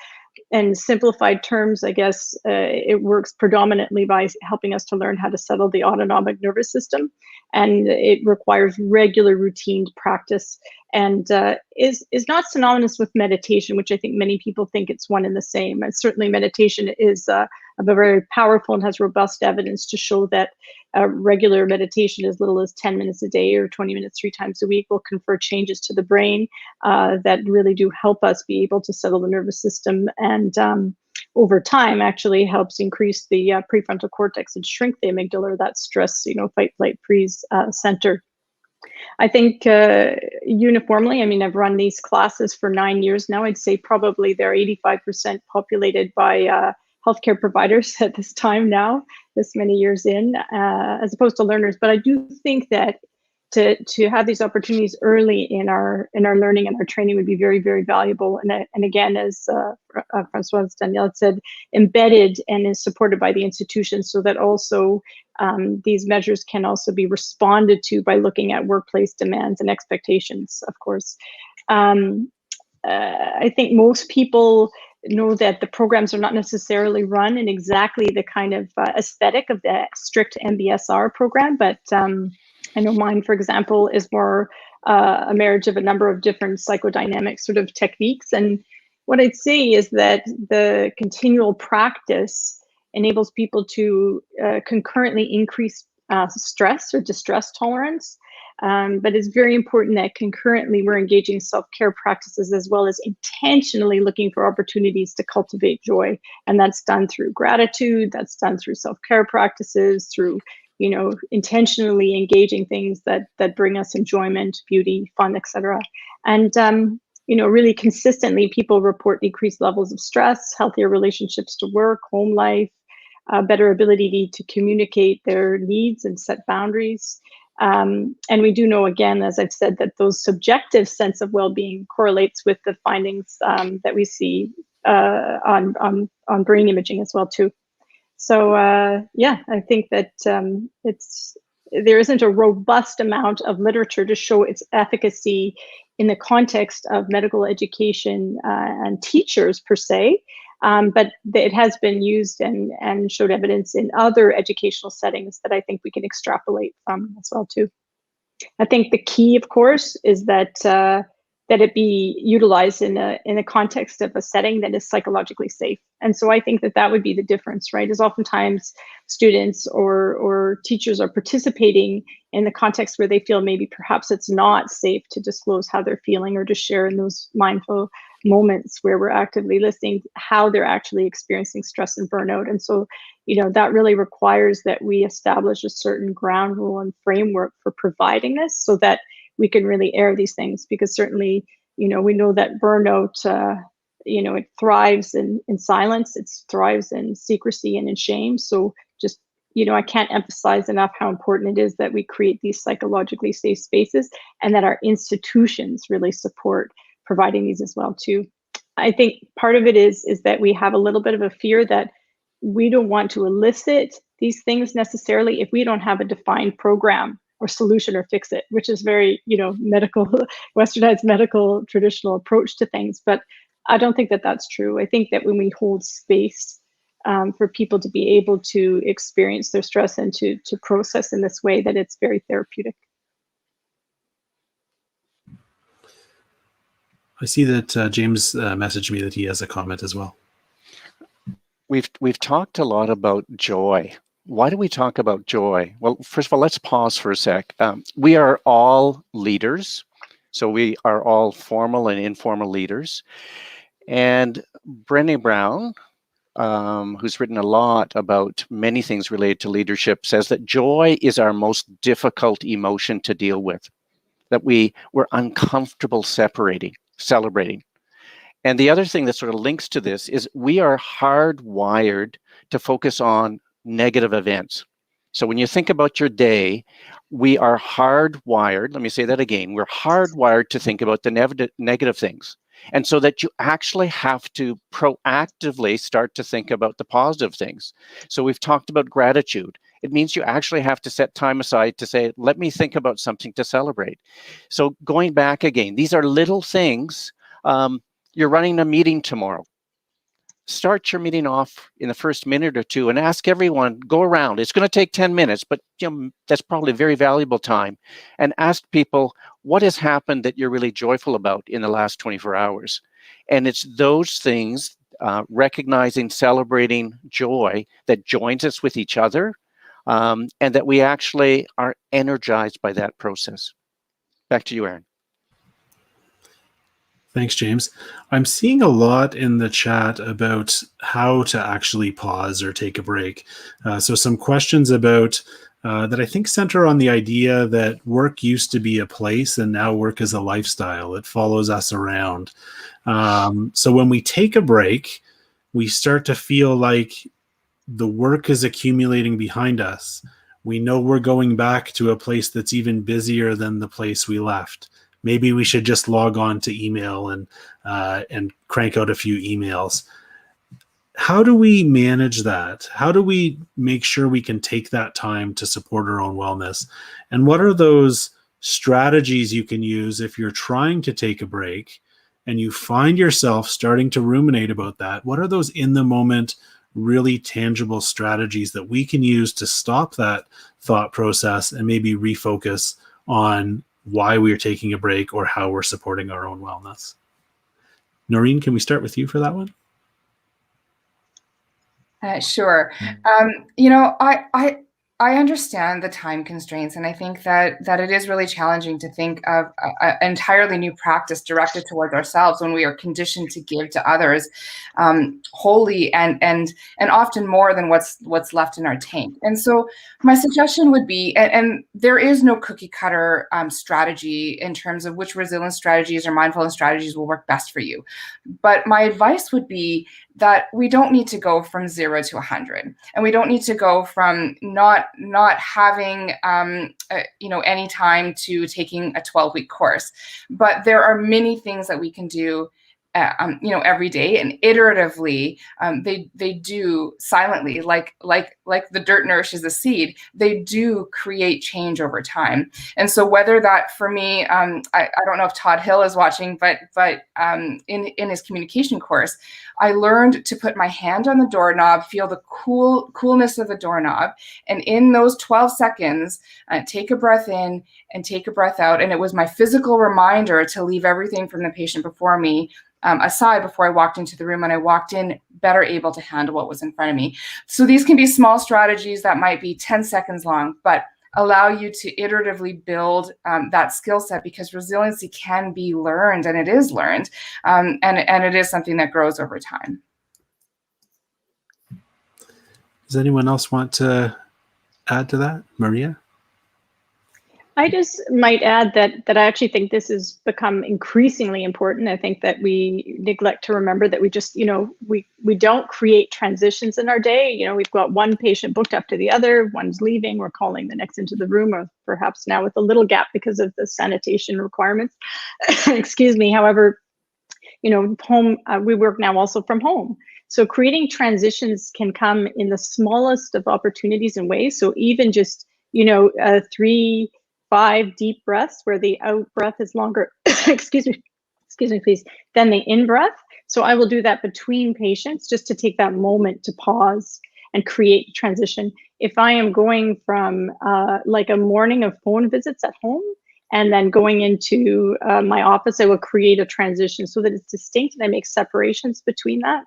In simplified terms, I guess it works predominantly by helping us to learn how to settle the autonomic nervous system. And it requires regular routine practice and is not synonymous with meditation, which I think many people think it's one and the same. And certainly meditation is very powerful and has robust evidence to show that regular meditation, as little as 10 minutes a day or 20 minutes 3 times a week, will confer changes to the brain that really do help us be able to settle the nervous system, and over time actually helps increase the prefrontal cortex and shrink the amygdala, that stress, fight, flight, freeze center. I think uniformly, I mean, I've run these classes for 9 years now. I'd say probably they're 85% populated by healthcare providers at this time now, this many years in, as opposed to learners. But I do think that to have these opportunities early in our learning and our training would be very, very valuable. And again, as Francois Daniel said, embedded and is supported by the institutions, so that also these measures can also be responded to by looking at workplace demands and expectations, of course. I think most people know that the programs are not necessarily run in exactly the kind of aesthetic of the strict MBSR program, but I know mine, for example, is more a marriage of a number of different psychodynamic sort of techniques. And what I'd say is that the continual practice enables people to concurrently increase stress or distress tolerance. But it's very important that concurrently we're engaging self-care practices as well as intentionally looking for opportunities to cultivate joy. And that's done through gratitude, that's done through self-care practices, through intentionally engaging things that bring us enjoyment, beauty, fun, etc. And really consistently, people report decreased levels of stress, healthier relationships to work, home life, better ability to communicate their needs and set boundaries. And we do know, again, as I've said, that those subjective sense of well-being correlates with the findings that we see on brain imaging as well too. So yeah, I think that there isn't a robust amount of literature to show its efficacy in the context of medical education and teachers per se, but it has been used and showed evidence in other educational settings that I think we can extrapolate from as well too. I think the key, of course, is that it be utilized in a context of a setting that is psychologically safe. And so I think that would be the difference, right? Is oftentimes students or teachers are participating in the context where they feel maybe perhaps it's not safe to disclose how they're feeling or to share in those mindful moments where we're actively listening how they're actually experiencing stress and burnout. And so, that really requires that we establish a certain ground rule and framework for providing this so that we can really air these things, because certainly, we know that burnout, it thrives in silence, it thrives in secrecy and in shame. So just, I can't emphasize enough how important it is that we create these psychologically safe spaces and that our institutions really support providing these as well too. I think part of it is that we have a little bit of a fear that we don't want to elicit these things necessarily if we don't have a defined program or solution or fix it, which is very, medical, westernized medical traditional approach to things. But I don't think that that's true. I think that when we hold space for people to be able to experience their stress and to process in this way, that it's very therapeutic. I see that James messaged me that he has a comment as well. We've talked a lot about joy. Why do we talk about joy? Well, first of all, let's pause for a sec. We are all leaders. So we are all formal and informal leaders. And Brené Brown, who's written a lot about many things related to leadership, says that joy is our most difficult emotion to deal with, that we're uncomfortable celebrating. And the other thing that sort of links to this is we are hardwired to focus on negative events. So when you think about your day, we are hardwired, let me say that again, we're hardwired to think about the negative things. And so that you actually have to proactively start to think about the positive things. So we've talked about gratitude. It means you actually have to set time aside to say, let me think about something to celebrate. So going back again, these are little things. You're running a meeting tomorrow. Start your meeting off in the first minute or two and ask everyone, go around. It's going to take 10 minutes, but that's probably very valuable time. And ask people, what has happened that you're really joyful about in the last 24 hours? And it's those things, recognizing, celebrating joy, that joins us with each other, and that we actually are energized by that process. Back to you, Aaron. Thanks, James. I'm seeing a lot in the chat about how to actually pause or take a break. So some questions about that I think center on the idea that work used to be a place and now work is a lifestyle. It follows us around. So when we take a break, we start to feel like the work is accumulating behind us. We know we're going back to a place that's even busier than the place we left. Maybe we should just log on to email and crank out a few emails. How do we manage that? How do we make sure we can take that time to support our own wellness? And what are those strategies you can use if you're trying to take a break and you find yourself starting to ruminate about that? What are those in the moment, really tangible strategies that we can use to stop that thought process and maybe refocus on why we're taking a break or how we're supporting our own wellness? Noreen, can we start with you for that one? Sure. I understand the time constraints, and I think that it is really challenging to think of an entirely new practice directed towards ourselves when we are conditioned to give to others wholly and often more than what's left in our tank. And so my suggestion would be, and there is no cookie cutter strategy in terms of which resilience strategies or mindfulness strategies will work best for you. But my advice would be that we don't need to go from 0 to 100, and we don't need to go from not having any time to taking a 12-week course. But there are many things that we can do every day and iteratively. They do silently, like the dirt nourishes the seed. They do create change over time. And so whether that, for me, I don't know if Todd Hill is watching, but in his communication course, I learned to put my hand on the doorknob, feel the coolness of the doorknob, and in those 12 seconds, take a breath in and take a breath out. And it was my physical reminder to leave everything from the patient before me aside before I walked into the room, and I walked in better able to handle what was in front of me. So these can be small strategies that might be 10 seconds long, but allow you to iteratively build that skill set, because resiliency can be learned, and it is learned, and it is something that grows over time. Does anyone else want to add to that? Maria? I just might add that I actually think this has become increasingly important. I think that we neglect to remember that we just, we don't create transitions in our day. We've got one patient booked up to the other, one's leaving, we're calling the next into the room, or perhaps now with a little gap because of the sanitation requirements. Excuse me. However, home, we work now also from home. So creating transitions can come in the smallest of opportunities and ways. So even just, 3 5 deep breaths where the out breath is longer, excuse me, please, than the in breath. So I will do that between patients just to take that moment to pause and create transition. If I am going from like a morning of phone visits at home and then going into my office, I will create a transition so that it's distinct and I make separations between that.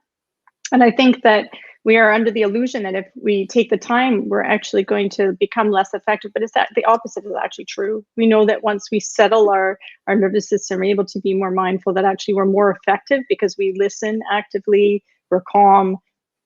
And I think that we are under the illusion that if we take the time, we're actually going to become less effective, but it's that the opposite is actually true. We know that once we settle our nervous system, we're able to be more mindful, that actually we're more effective because we listen actively, we're calm,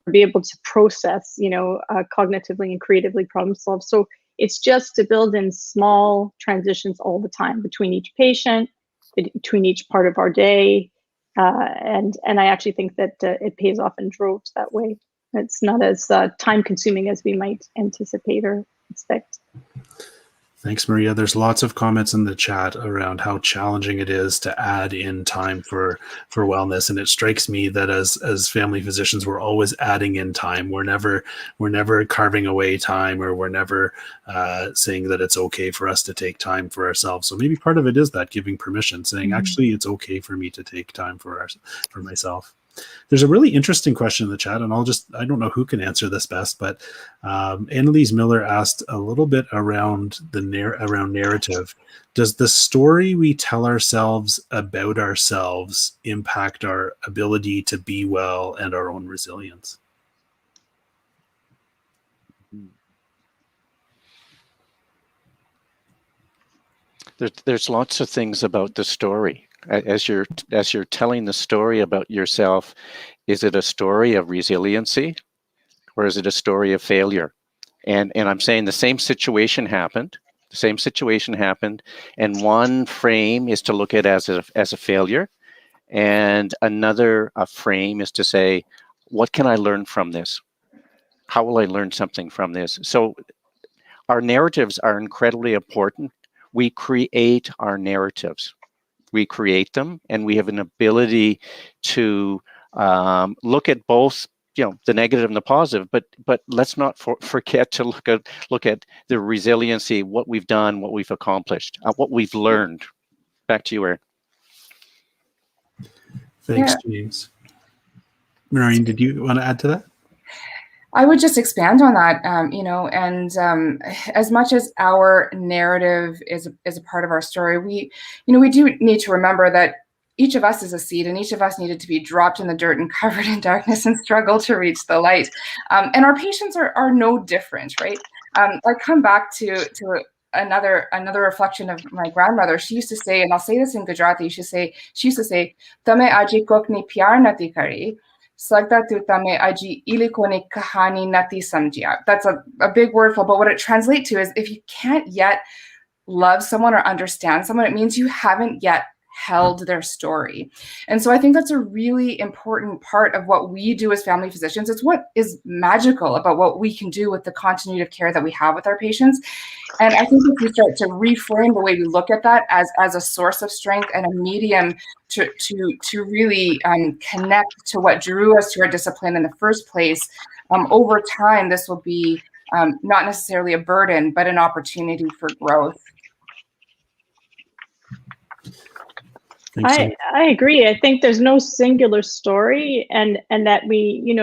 we're be able to process, cognitively and creatively problem solve. So it's just to build in small transitions all the time between each patient, between each part of our day. And I actually think that it pays off in droves that way. It's not as time consuming as we might anticipate or expect. Thanks, Maria. There's lots of comments in the chat around how challenging it is to add in time for wellness. And it strikes me that as family physicians, we're always adding in time. We're never carving away time, or we're never saying that it's okay for us to take time for ourselves. So maybe part of it is that giving permission, saying, actually, it's okay for me to take time for myself. There's a really interesting question in the chat, and I don't know who can answer this best, but Annalise Miller asked a little bit around around narrative. Does the story we tell ourselves about ourselves impact our ability to be well and our own resilience? There's lots of things about the story. As you're telling the story about yourself, is it a story of resiliency, or is it a story of failure? And I'm saying the same situation happened. And one frame is to look at it as a failure, and another frame is to say, what can I learn from this? How will I learn something from this? So our narratives are incredibly important. We create our narratives. We create them, and we have an ability to look at both, the negative and the positive. But let's not forget to look at the resiliency, what we've done, what we've accomplished, what we've learned. Back to you, Erin. Thanks, James. Maureen, did you want to add to that? I would just expand on that, and as much as our narrative is a part of our story, we do need to remember that each of us is a seed, and each of us needed to be dropped in the dirt and covered in darkness and struggle to reach the light. And our patients are no different, right? I come back to another reflection of my grandmother. She used to say, and I'll say this in Gujarati, she used to say, "Tame aji kokni pyar nati kari. That's a big word, but what it translates to is, if you can't yet love someone or understand someone, it means you haven't yet held their story. And so I think that's a really important part of what we do as family physicians. It's what is magical about what we can do with the continuity of care that we have with our patients. And I think if we start to reframe the way we look at that as a source of strength and a medium to really connect to what drew us to our discipline in the first place, over time, this will be not necessarily a burden, but an opportunity for growth. I agree. I think there's no singular story, and that we,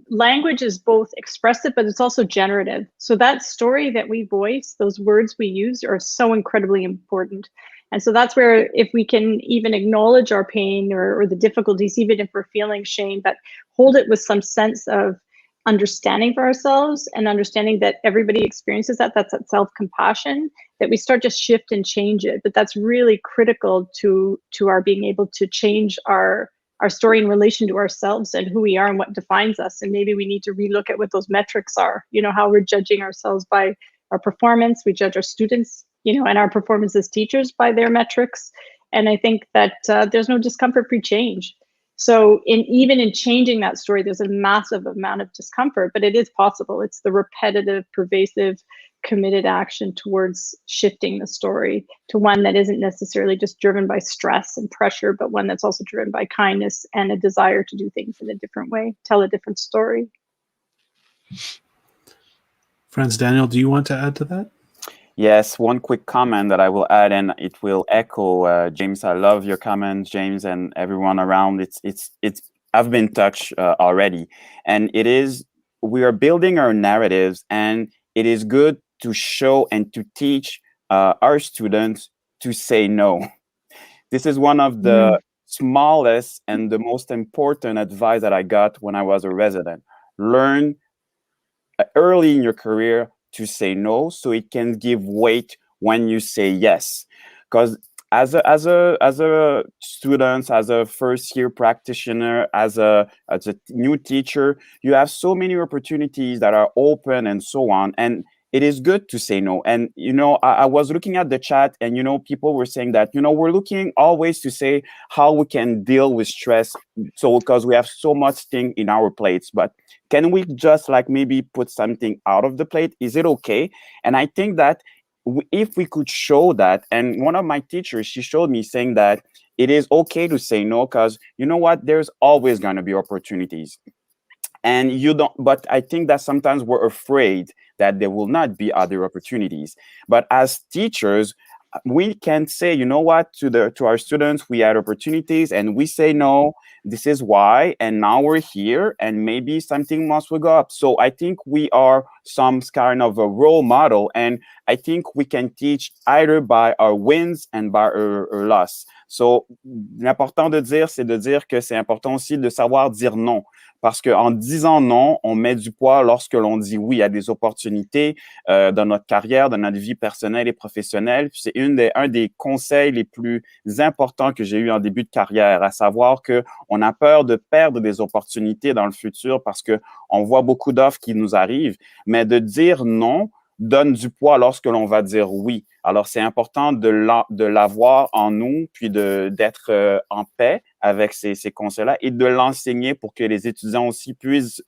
language is both expressive, but it's also generative. So that story that we voice, those words we use, are so incredibly important. And so that's where, if we can even acknowledge our pain or the difficulties, even if we're feeling shame, but hold it with some sense of understanding for ourselves and understanding that everybody experiences that's that self-compassion, that we start to shift and change it. But that's really critical to our being able to change our story in relation to ourselves and who we are and what defines us. And maybe we need to relook at what those metrics are, how we're judging ourselves by our performance. We judge our students, and our performance as teachers by their metrics. And I think that there's no discomfort-free change. So even in changing that story, there's a massive amount of discomfort, but it is possible. It's the repetitive, pervasive, committed action towards shifting the story to one that isn't necessarily just driven by stress and pressure, but one that's also driven by kindness and a desire to do things in a different way, tell a different story. Franz Daniel, do you want to add to that? Yes, one quick comment that I will add, and it will echo James. I love your comments, James, and everyone around. It's. I've been touched already, and it is. We are building our narratives, and it is good to show and to teach our students to say no. This is one of the smallest and the most important advice that I got when I was a resident. Learn early in your career to say no, so it can give weight when you say yes. Because as a student, as a first year practitioner, as a new teacher, you have so many opportunities that are open and so on. And it is good to say no. And I was looking at the chat, and people were saying that we're looking always to say how we can deal with stress. So because we have so much thing in our plates, but can we just like maybe put something out of the plate? Is it okay? And I think that if we could show that, and one of my teachers, she showed me saying that it is okay to say no, because you know what, there's always going to be opportunities. And you don't, but I think that sometimes we're afraid that there will not be other opportunities. But as teachers, we can say, you know what, to our students, we had opportunities and we say no, this is why, and now we're here, and maybe something else will go up. So I think we are some kind of a role model, and I think we can teach either by our wins and by our loss. So l'important de dire, c'est de dire que c'est important aussi de savoir dire non. Parce qu'en disant non, on met du poids lorsque l'on dit oui à des opportunités dans notre carrière, dans notre vie personnelle et professionnelle. C'est un des conseils les plus importants que j'ai eu en début de carrière, à savoir qu'on a peur de perdre des opportunités dans le futur parce qu'on voit beaucoup d'offres qui nous arrivent, mais de dire non donne du poids lorsque l'on va dire oui. Alors, c'est important de l'avoir en nous, puis d'être en paix avec ces conseils-là et de l'enseigner pour que les étudiants aussi puissent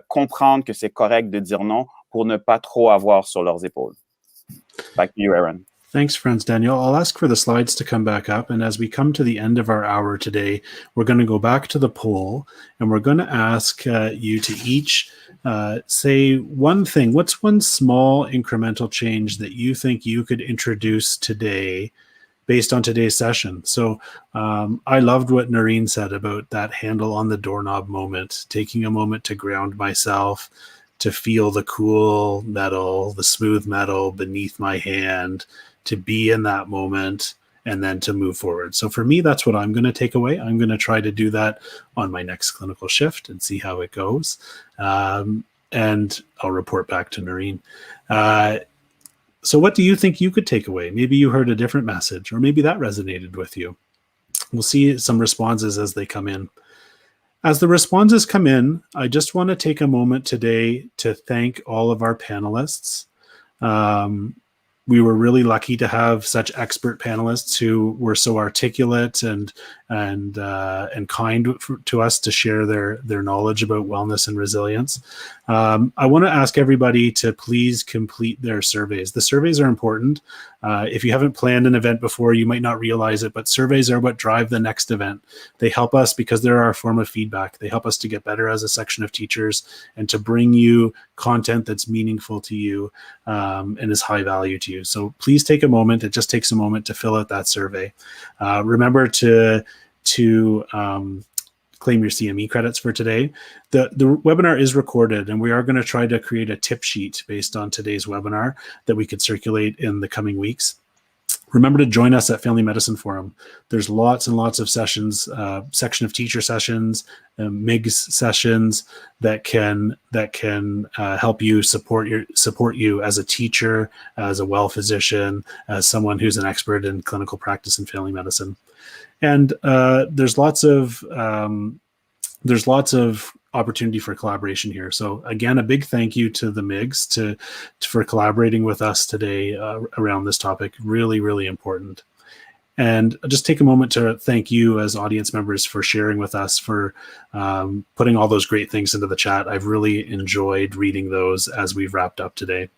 comprendre que c'est correct de dire non pour ne pas trop avoir sur leurs épaules. Back to you, Aaron. Thanks, Franz Daniel. I'll ask for the slides to come back up. And as we come to the end of our hour today, we're going to go back to the poll, and we're going to ask you to each say one thing. What's one small incremental change that you think you could introduce today based on today's session? So I loved what Noreen said about that handle on the doorknob moment, taking a moment to ground myself, to feel the cool metal, the smooth metal beneath my hand, to be in that moment, and then to move forward. So for me, that's what I'm going to take away. I'm going to try to do that on my next clinical shift and see how it goes. And I'll report back to Noreen. So what do you think you could take away? Maybe you heard a different message, or maybe that resonated with you. We'll see some responses as they come in. As the responses come in, I just want to take a moment today to thank all of our panelists. We were really lucky to have such expert panelists who were so articulate and kind to us to share their knowledge about wellness and resilience. I want to ask everybody to please complete their surveys. The surveys are important. If you haven't planned an event before, you might not realize it, but surveys are what drive the next event. They help us because they're our form of feedback. They help us to get better as a section of teachers and to bring you content that's meaningful to you and is high value to you. So please take a moment. It just takes a moment to fill out that survey. Remember to claim your CME credits for today. The webinar is recorded, and we are going to try to create a tip sheet based on today's webinar that we could circulate in the coming weeks. Remember to join us at Family Medicine Forum. There's lots and lots of sessions, section of teacher sessions, MIGS sessions that can help you support you as a teacher, as a well physician, as someone who's an expert in clinical practice in family medicine. And there's lots of opportunity for collaboration here. So again, a big thank you to the MIGS for collaborating with us today around this topic. Really, really important. And I'll just take a moment to thank you as audience members for sharing with us, for putting all those great things into the chat. I've really enjoyed reading those as we've wrapped up today.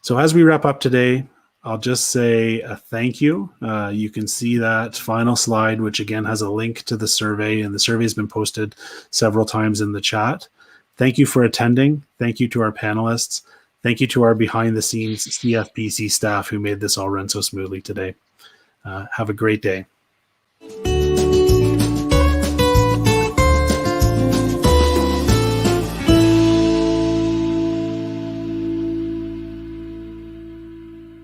So as we wrap up today, I'll just say a thank you. You can see that final slide, which again has a link to the survey, and the survey has been posted several times in the chat. Thank you for attending. Thank you to our panelists. Thank you to our behind-the-scenes CFPC staff who made this all run so smoothly today. Have a great day.